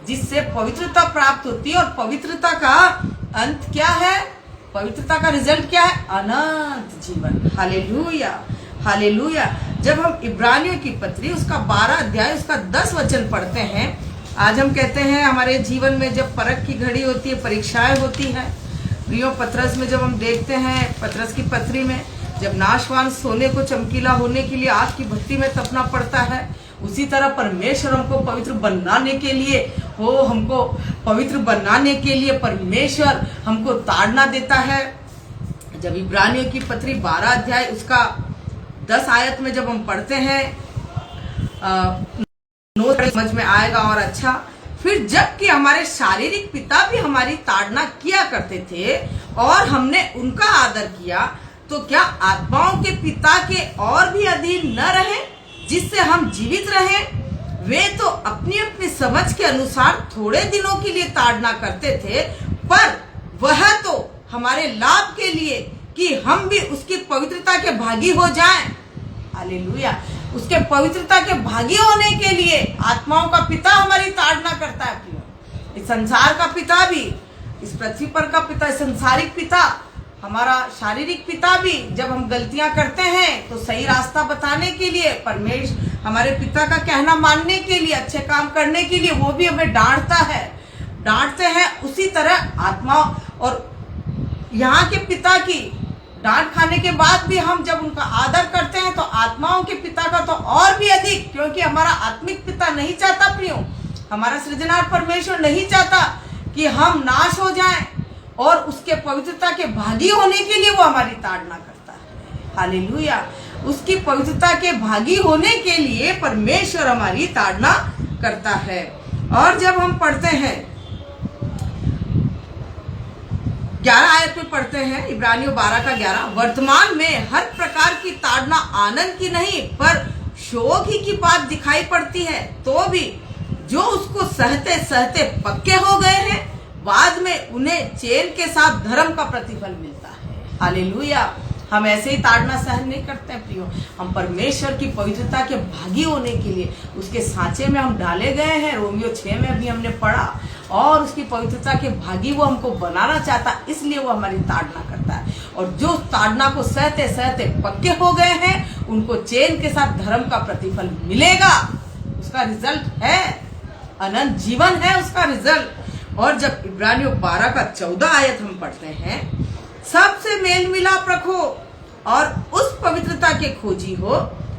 A: जिससे पवित्रता प्राप्त होती है। और पवित्रता का अंत क्या है? पवित्रता का रिजल्ट क्या है? अनंत जीवन। Hallelujah, hallelujah. जब हम इब्रानियों की पत्री उसका 12 अध्याय उसका 10 वचन पढ़ते हैं, आज हम कहते हैं हमारे जीवन में जब परख की घड़ी होती है, परीक्षाएं होती है प्रियो। पतरस में जब हम देखते हैं, पतरस की पत्री में, जब नाशवान सोने को चमकीला होने के लिए आग की भट्टी में तपना पड़ता है, उसी तरह परमेश्वर हमको पवित्र बनाने के लिए, वो हमको पवित्र बनाने के लिए परमेश्वर हमको ताड़ना देता है। जब इब्रानियों की पत्री 12 अध्याय उसका 10 आयत में जब हम पढ़ते हैं, समझ में आएगा और अच्छा। फिर जबकि हमारे शारीरिक पिता भी हमारी ताड़ना किया करते थे और हमने उनका आदर किया, तो क्या आत्माओं के पिता के और भी अधीन न रहे, जिससे हम जीवित रहें? वे तो अपनी अपनी समझ के अनुसार थोड़े दिनों के लिए ताड़ना करते थे, पर वह तो हमारे लाभ के लिए, कि हम भी उसकी पवित्रता के भागी हो जाएं। हालेलुया। उसके पवित्रता के भागी होने के लिए आत्माओं का पिता हमारी ताड़ना करता है प्रियो। इस संसार का पिता भी, इस पृथ्वी पर का पिता, संसारिक पिता, हमारा शारीरिक पिता भी, जब हम गलतियां करते हैं तो सही रास्ता बताने के लिए, परमेश्वर हमारे पिता का कहना मानने के लिए, अच्छे काम करने के लिए वो भी हमें डांटता है, डांटते हैं। उसी तरह आत्मा और यहाँ के पिता की डांट खाने के बाद भी हम जब उनका आदर करते हैं, तो आत्माओं के पिता का तो और भी अधिक, क्योंकि हमारा आत्मिक पिता नहीं चाहता प्रियो, हमारा सृजनहार परमेश्वर नहीं चाहता कि हम नाश हो जाएं, और उसके पवित्रता के भागी होने के लिए वो हमारी ताड़ना करता है। हालेलुया। उसकी पवित्रता के भागी होने के लिए परमेश्वर हमारी ताड़ना करता है। और जब हम पढ़ते हैं 11 आयत में पढ़ते हैं, इब्रानियों 12 का 11, वर्तमान में हर प्रकार की ताड़ना आनंद की नहीं पर शोक ही की बात दिखाई पड़ती है, तो भी जो उसको सहते सहते पक्के हो गए हैं बाद में उन्हें चैन के साथ धर्म का प्रतिफल मिलता है। हालेलुया। हम ऐसे ही ताड़ना सहन नहीं करते हैं प्रियो, हम परमेश्वर की पवित्रता के भागी होने के लिए उसके सांचे में हम डाले गए हैं। रोमियो 6 में अभी हमने पढ़ा, और उसकी पवित्रता के भागी वो हमको बनाना चाहता, इसलिए वो हमारी ताड़ना करता है। और जो ताड़ना को सहते सहते पक्के हो गए हैं, उनको चैन के साथ धर्म का प्रतिफल मिलेगा। उसका रिजल्ट है अनंत जीवन, है उसका रिजल्ट। और जब इब्रानियों 12 का 14 आयत हम पढ़ते हैं, सबसे मेल मिलाप रखो और उस पवित्रता के खोजी हो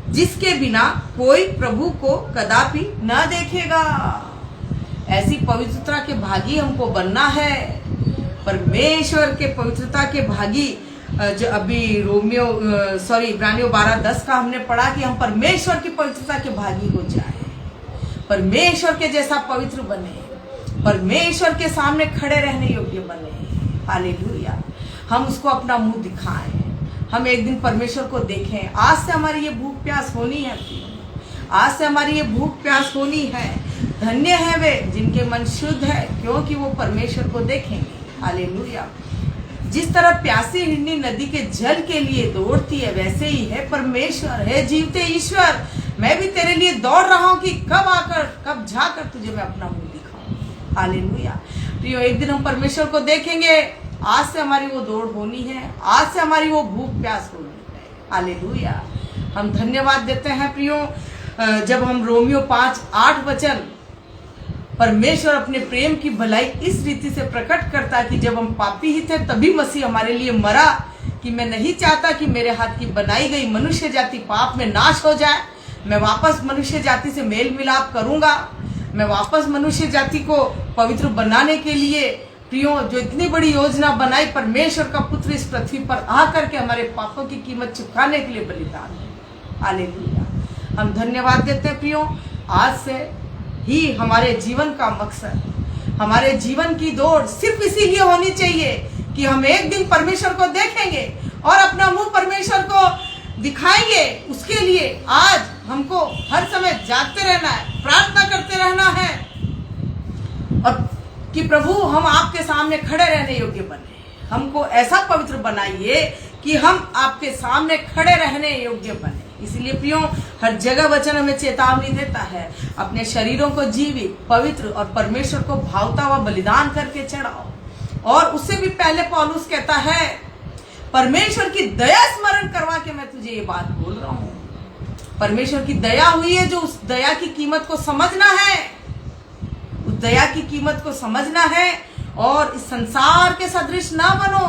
A: जिसके बिना कोई प्रभु को कदापि न देखेगा। ऐसी पवित्रता के भागी हमको बनना है, परमेश्वर के पवित्रता के भागी। जो अभी इब्रानियों 12:10 का हमने पढ़ा कि हम परमेश्वर की पवित्रता के भागी हो जाए, परमेश्वर के जैसा पवित्र बने, परमेश्वर के सामने खड़े रहने योग्य बने। हालेलुया। हम उसको अपना मुंह दिखाएं, हम एक दिन परमेश्वर को देखें। आज से हमारी ये भूख प्यास होनी है, आज से हमारी ये भूख प्यास होनी है। धन्य है वे जिनके मन शुद्ध है, क्योंकि वो परमेश्वर को देखेंगे। हालेलुया। जिस तरह प्यासी हिरनी नदी के जल के लिए दौड़ती है, वैसे ही है परमेश्वर, है जीवते ईश्वर। मैं भी तेरे लिए दौड़ रहा हूँ कि कब आकर कब जाकर तुझे मैं अपना मुंह दिखाऊं। हालेलुया। प्रियो, एक दिन हम परमेश्वर को देखेंगे। आज से हमारी वो दौड़ होनी है, आज से हमारी वो भूख प्यास होनी है। हालेलुया। हम धन्यवाद देते हैं प्रियो, जब हम रोमियो 5:8 वचन, परमेश्वर अपने प्रेम की भलाई इस रीति से प्रकट करता है कि जब हम पापी ही थे तभी मसीह हमारे लिए मरा, कि मैं नहीं चाहता कि मेरे हाथ की बनाई गई मनुष्य जाति पाप में नाश हो जाए। मैं वापस मनुष्य जाति से मेल मिलाप करूंगा, मैं वापस मनुष्य जाति को पवित्र बनाने के लिए प्रियो जो इतनी बड़ी योजना बनाई, परमेश्वर का पुत्र इस पृथ्वी पर आकर के हमारे पापों की कीमत चुकाने के लिए बलिदान है। हालेलुया। हम धन्यवाद देते हैं प्रियो, आज से ही हमारे जीवन का मकसद, हमारे जीवन की दौड़ सिर्फ इसीलिए होनी चाहिए कि हम एक दिन परमेश्वर को देखेंगे और अपना मुंह परमेश्वर को दिखाएंगे। उसके लिए आज हमको हर समय जागते रहना है, प्रार्थना करते रहना है, और कि प्रभु हम आपके सामने खड़े रहने योग्य बने। हमको ऐसा पवित्र बनाइए कि हम आपके सामने खड़े रहने योग्य बने। इसलिए प्रियो, हर जगह वचन हमें चेतावनी देता है, अपने शरीरों को जीवित, पवित्र और परमेश्वर को भावता हुआ बलिदान करके चढ़ाओ। और उससे भी पहले पौलुस कहता है, परमेश्वर की दया स्मरण करवा के मैं तुझे ये बात बोल रहा हूं। परमेश्वर की दया हुई है, जो उस दया की कीमत को समझना है, उस दया की कीमत को समझना है। और इस संसार के सदृश ना बनो,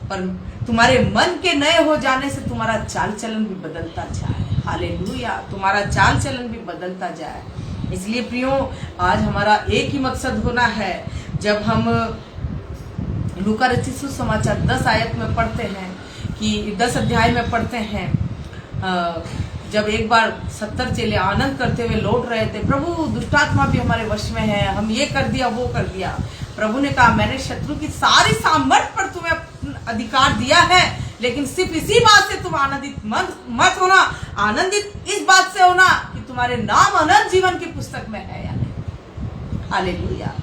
A: पर तुम्हारे मन के नए हो जाने से तुम्हारा चाल चलन भी बदलता जाए। हालेलुया। तुम्हारा चाल चलन भी बदलता जाए। इसलिए प्रियो, आज हमारा एक ही मकसद होना है। जब हम लूका रचित सुसमाचार 10 आयत में पढ़ते हैं कि 10 अध्याय में पढ़ते हैं, जब एक बार 70 चेले आनंद करते हुए लौट रहे थे, प्रभु दुष्टात्मा भी हमारे वश में है, हम ये कर दिया वो कर दिया। प्रभु ने कहा, मैंने शत्रु की सारी सामर्थ पर तुम्हें अधिकार दिया है, लेकिन सिर्फ इसी बात से तुम आनंदित मत होना, आनंदित इस बात से होना कि तुम्हारे नाम अनंत जीवन की पुस्तक में है या नहीं। हालेलुया।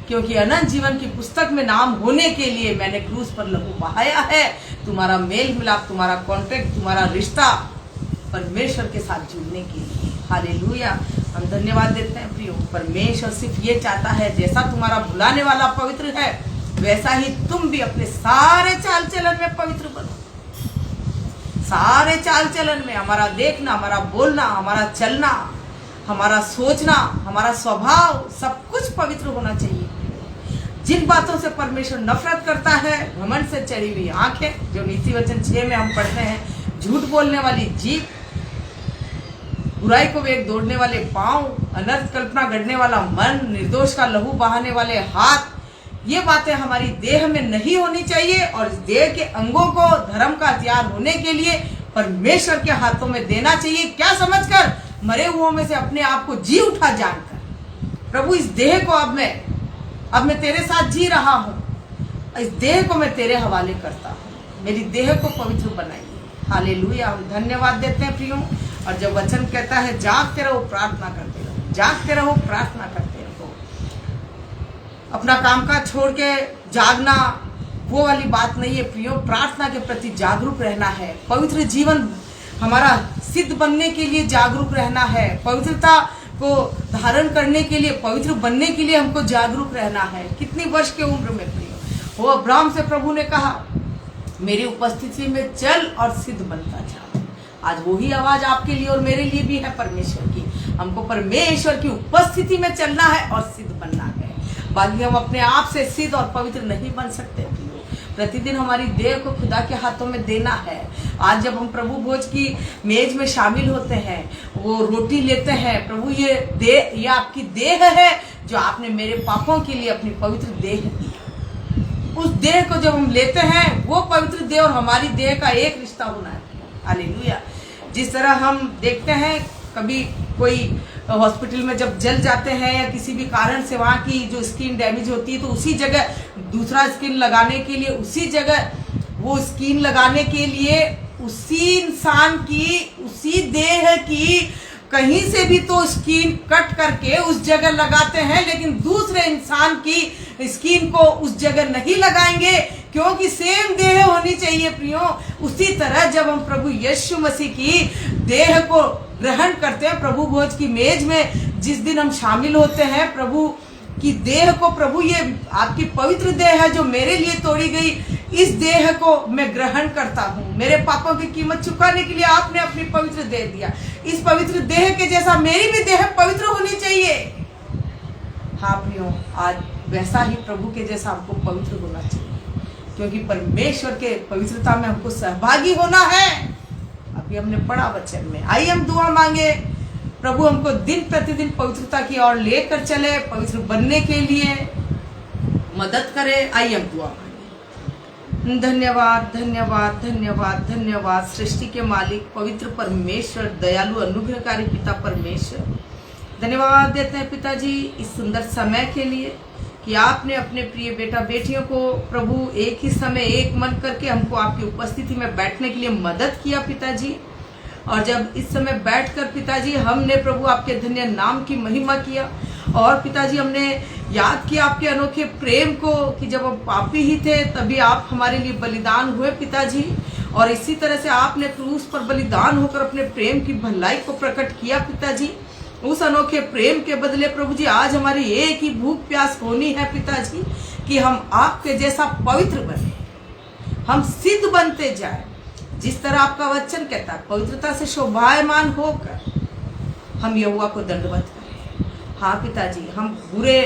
A: क्योंकि अनंत जीवन की पुस्तक में नाम होने के लिए मैंने क्रूस पर लहू बहाया है। तुम्हारा मेल मिलाप, तुम्हारा कॉन्ट्रैक्ट, तुम्हारा रिश्ता परमेश्वर के साथ जुड़ने के लिए। हालेलुया। हम धन्यवाद देते हैं प्रियो, परमेश्वर सिर्फ ये चाहता है, जैसा तुम्हारा भुलाने वाला पवित्र है, वैसा ही तुम भी अपने सारे चाल चलन में पवित्र बनो। सारे चाल चलन में हमारा देखना, हमारा बोलना, हमारा चलना, हमारा सोचना, हमारा स्वभाव, सब कुछ पवित्र होना चाहिए। जिन बातों से परमेश्वर नफरत करता है, घमंड से चढ़ी हुई आंखें, जो नीति वचन 6 में हम पढ़ते हैं, झूठ बोलने वाली जीभ, बुराई को वेग दौड़ने वाले पांव, अनर्थ कल्पना गढ़ने वाला मन, निर्दोष का लहू बहाने वाले हाथ, ये बातें हमारी देह में नहीं होनी चाहिए। और इस देह के अंगों को धर्म का हथियार होने के लिए परमेश्वर के हाथों में देना चाहिए। क्या समझकर? मरे हुओं में से अपने आप को जी उठा जानकर, प्रभु इस देह को अब मैं तेरे साथ जी रहा हूँ, इस देह को मैं तेरे हवाले करता हूँ, मेरी देह को पवित्र बनाइए। हालेलुया। हम धन्यवाद देते हैं प्रियो। और जब वचन कहता है, जागते रहो, प्रार्थना करते रहो, जागते रहो, प्रार्थना करते रहो, अपना कामकाज छोड़ के जागना, वो वाली बात नहीं है प्रियो। प्रार्थना के प्रति जागरूक रहना है, पवित्र जीवन हमारा सिद्ध बनने के लिए जागरूक रहना है, पवित्रता को धारण करने के लिए, पवित्र बनने के लिए हमको जागरूक रहना है। कितनी वर्ष के उम्र में प्रियो, वो अब्राहम से प्रभु ने कहा मेरी उपस्थिति में चल और सिद्ध बनता जा। आज वही आवाज आपके लिए और मेरे लिए भी है परमेश्वर की। हमको परमेश्वर की उपस्थिति में चलना है और सिद्ध बनना है। बाकी हम अपने आप से सिद्ध और पवित्र नहीं बन सकते। प्रतिदिन हमारी देह को खुदा के हाथों में देना है। आज जब हम प्रभु भोज की मेज में शामिल होते हैं, वो रोटी लेते हैं, प्रभु ये आपकी देह है जो आपने मेरे पापों के लिए अपनी पवित्र देह दी। उस देह को जब हम लेते हैं, वो पवित्र देह और हमारी देह का एक रिश्ता होना है। हालेलुया। जिस तरह हम देखते हैं कभी कोई हॉस्पिटल में जब जल जाते हैं या किसी भी कारण से वहाँ की जो स्किन डैमेज होती है, तो उसी जगह दूसरा स्किन लगाने के लिए, उसी जगह वो स्किन लगाने के लिए उसी इंसान की, उसी देह की कहीं से भी तो स्किन कट करके उस जगह लगाते हैं, लेकिन दूसरे इंसान की स्किन को उस जगह नहीं लगाएंगे, क्योंकि सेम देह होनी चाहिए प्रियो। उसी तरह जब हम प्रभु यीशु मसीह की देह को ग्रहण करते हैं, प्रभु भोज की मेज में जिस दिन हम शामिल होते हैं, प्रभु की देह को, प्रभु ये आपकी पवित्र देह है जो मेरे लिए तोड़ी गई, इस देह को मैं ग्रहण करता हूँ। मेरे पापों की कीमत चुकाने के लिए आपने अपनी पवित्र देह दिया। इस पवित्र देह के जैसा मेरी भी देह पवित्र होनी चाहिए। हाँ प्रियो, आज वैसा ही प्रभु के जैसा हमको पवित्र होना चाहिए, क्योंकि परमेश्वर के पवित्रता में हमको सहभागी होना है। अभी हमने पढ़ा वचन में, आइए हम दुआ मांगे, प्रभु हमको दिन प्रतिदिन पवित्रता की ओर लेकर चले, पवित्र बनने के लिए मदद करे। आइए हम दुआ मांगे। धन्यवाद धन्यवाद धन्यवाद धन्यवाद सृष्टि के मालिक पवित्र परमेश्वर, दयालु अनुग्रहकारी पिता परमेश्वर, धन्यवाद देते हैं पिताजी इस सुंदर समय के लिए कि आपने अपने प्रिय बेटा बेटियों को प्रभु एक ही समय एक मन करके हमको आपकी उपस्थिति में बैठने के लिए मदद किया पिताजी। और जब इस समय बैठकर पिताजी हमने प्रभु आपके धन्य नाम की महिमा किया, और पिताजी हमने याद किया आपके अनोखे प्रेम को कि जब हम पापी ही थे तभी आप हमारे लिए बलिदान हुए पिताजी, और इसी तरह से आपने क्रूस पर बलिदान होकर अपने प्रेम की भलाई को प्रकट किया पिताजी। उस अनोखे प्रेम के बदले प्रभु जी आज हमारी एक ही भूख प्यास होनी है पिताजी कि हम आपके जैसा पवित्र बने, हम सिद्ध बनते जाए, जिस तरह आपका वचन कहता है पवित्रता से शोभायमान होकर हम यहोवा को दंडवत करें। हाँ पिताजी, हम बुरे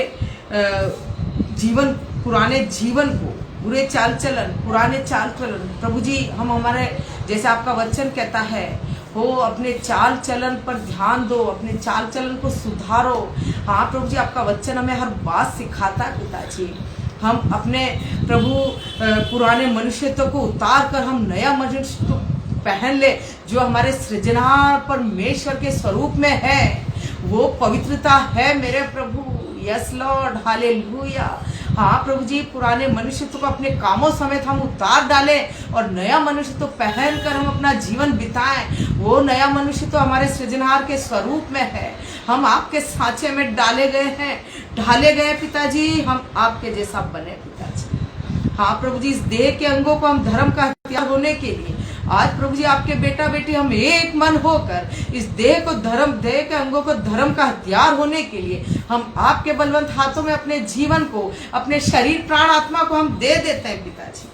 A: जीवन, पुराने जीवन को, बुरे चाल चलन, पुराने चाल चलन प्रभु जी, हम हमारे जैसे आपका वचन कहता है हो अपने चाल चलन पर ध्यान दो, अपने चाल चलन को सुधारो। हाँ प्रभु जी, आपका वचन हमें हर बात सिखाता है पिताजी। हम अपने प्रभु पुराने मनुष्यत्व को उतार कर हम नया मनुष्य पहन ले, जो हमारे सृजनहार परमेश्वर के स्वरूप में है। वो पवित्रता है मेरे प्रभु। Yes Lord, hallelujah. हाँ प्रभु जी, पुराने मनुष्यत्व को अपने कामों समेत हम उतार डालें और नया मनुष्यत्व पहन कर हम अपना जीवन बिताएं। वो नया मनुष्यत्व हमारे सृजनहार के स्वरूप में है। हम आपके सांचे में ढाले गए पिताजी, हम आपके जैसा बने पिताजी। हाँ प्रभु जी, इस देह के अंगों को हम धर्म का हथियार होने के लिए आज प्रभु जी आपके बेटा बेटी हम एक मन होकर इस देह के अंगों को धर्म का हथियार होने के लिए हम आपके बलवंत हाथों में अपने जीवन को, अपने शरीर प्राण आत्मा को हम दे देते हैं पिताजी।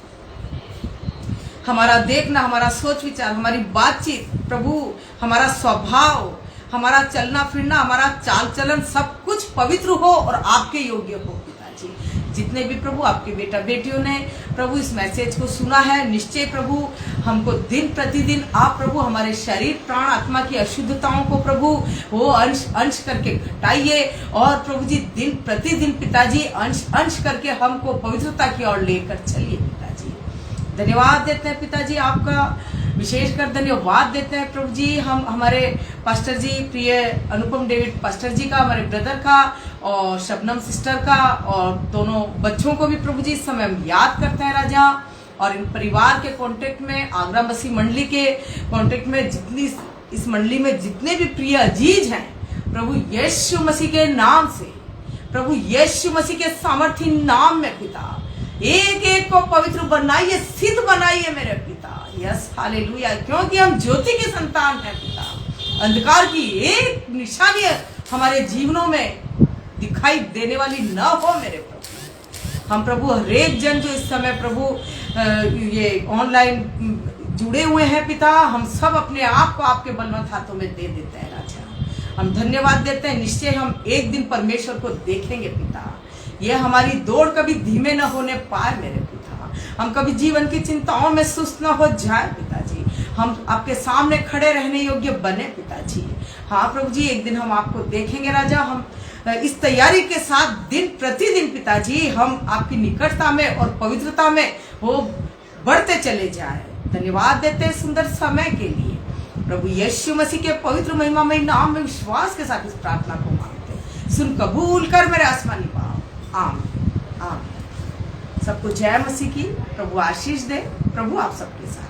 A: हमारा देखना, हमारा सोच विचार, हमारी बातचीत प्रभु, हमारा स्वभाव, हमारा चलना फिरना, हमारा चाल चलन सब कुछ पवित्र हो और आपके योग्य हो पिताजी। जितने भी प्रभु आपके बेटा बेटियों ने प्रभु इस मैसेज को सुना है, निश्चय प्रभु हमको दिन प्रतिदिन आप प्रभु हमारे शरीर प्राण आत्मा की अशुद्धताओं को प्रभु वो अंश करके घटाइए, और प्रभु जी दिन प्रतिदिन पिताजी अंश करके हमको पवित्रता की ओर लेकर चलिए पिताजी। धन्यवाद देते हैं पिताजी, आपका विशेषकर धन्यवाद देते हैं प्रभु जी। हम हमारे पास्टर जी, प्रिय अनुपम डेविड पास्टर जी का, हमारे ब्रदर का और शबनम सिस्टर का, और दोनों बच्चों को भी प्रभु जी इस समय हम याद करते हैं राजा। और इन परिवार के कांटेक्ट में, आगरा मसीह मंडली के कांटेक्ट में जितनी इस मंडली में जितने भी प्रिय अजीज हैं प्रभु यीशु मसीह के नाम से प्रभु यीशु मसीह के सामर्थी नाम में पिता, एक एक को पवित्र बनाइए, सिद्ध बनाइए मेरे पिता। यस हालेलुया, क्योंकि हम ज्योति के संतान हैं पिता। अंधकार की एक निशानी हमारे जीवनों में दिखाई देने वाली न हो मेरे प्रभु। हम प्रभु हर एक जन जो इस समय प्रभु ये ऑनलाइन जुड़े हुए हैं पिता, हम सब अपने आप को आपके बलवंत हाथों में दे देते हैं राजा। हम धन्यवाद देते हैं, निश्चय हम एक दिन परमेश्वर को देखेंगे पिता। यह हमारी दौड़ कभी धीमे न होने पाए मेरे पिता, हम कभी जीवन की चिंताओं में सुस्त न हो जाए पिताजी, हम आपके सामने खड़े रहने योग्य बने पिताजी। हाँ प्रभु जी, एक दिन हम आपको देखेंगे राजा। हम इस तैयारी के साथ दिन प्रतिदिन पिताजी हम आपकी निकटता में और पवित्रता में वो बढ़ते चले जाए। धन्यवाद देते हैं सुंदर समय के लिए। प्रभु यीशु मसीह के पवित्र महिमामय नाम में विश्वास के साथ इस प्रार्थना को मांगते हैं, सुन कबूल कर मेरे आसमानी बाप। आमीन आमीन। सबको जय मसीह की। प्रभु आशीष दे। प्रभु आप सबके साथ।